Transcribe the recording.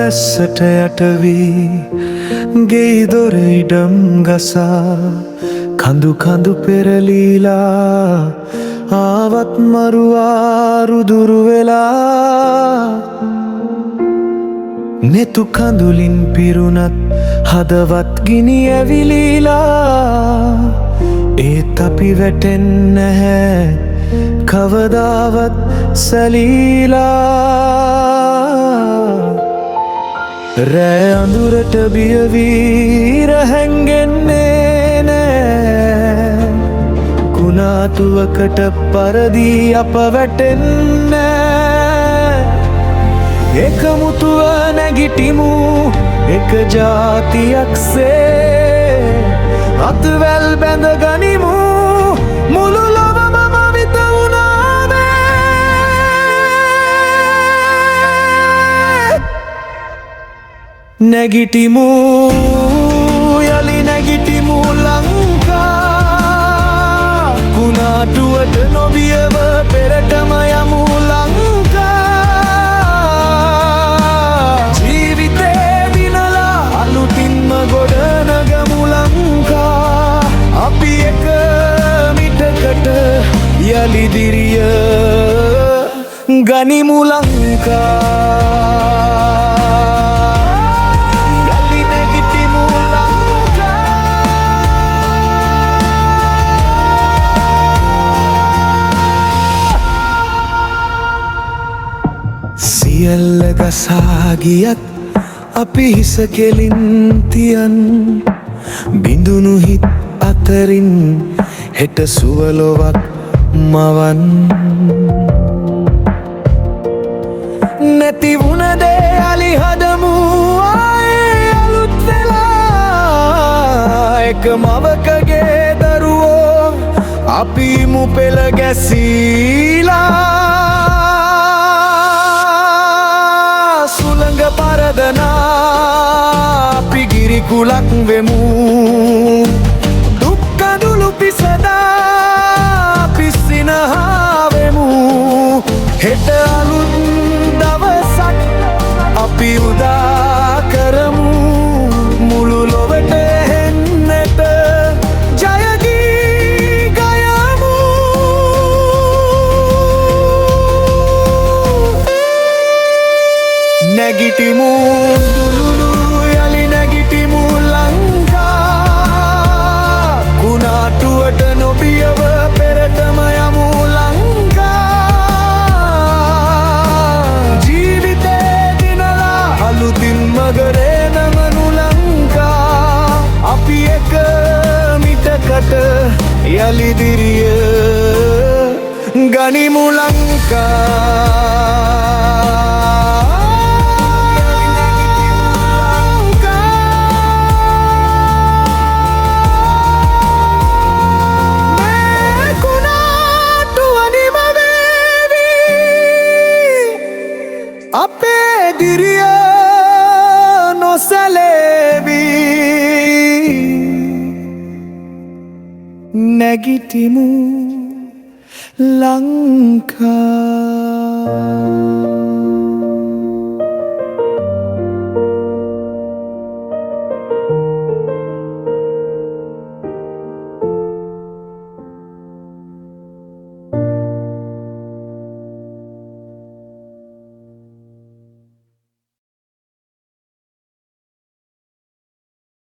වැස්සට යටවී ගෙයි දොර ඉඩම් ගසා කඳු කඳු පෙරලීලා ආවත් මරුවා දුරු වෙලා නෙතු කඳුලින් පිරුණත් හදවත් ගිනි ඇවිලීලා ඒත් අපි වැටෙන්නේ නැහැ කවදාවත් සැලීලා රෑ අඳුරට බිය වී හැංගෙන්නේ නෑ කුණාටුවකට පරදී අප වැටෙන්නේ එකමුතුව නැගිටිමු එක ජාතියක්සේ අතවැල් බැඳ ගනිමු මුළු ලොවම මවිත වුණාවේ නැගිටිමු යලි නැගිටිමු ලංකා කුණාටුවට නොබියව පෙරටම යමු යලිදිරිය ගනිමු ලංකා යලි නැගිටිමු ලංකා සියල්ල ගසා ගියත් අපි හිස කෙලින් තියන් බිඳුණු හිත් අතරින් හෙට සුවලොවක් මවන් නැති වුණ දේ අලි හදමු ආයේ අලුත් වෙලා එක මවකගේ දරුවෝ අපි මුපෙළ ගැසීලා සුළඟ පරදනා අපි ගිරි කුලක් වෙමු දුක් කඳුළු පිසදා හෙට අලුත් දවසක් අපි උදා කරමු මුළු ලොවට එන්නට ජයගී ගයමු නැගිටිමු දුලුලු යලි නැගිටිමු ලංකා කුණාටුවට නොබියව පෙරටම යමු මගරේ නමනු ලංකා අපි එක මිටකට යලිදිරිය ගනිමු ලංකා කුණාටුව නිම වේවි අපේ දිරිය නොසැලේවී නැගිටිමු ලංකා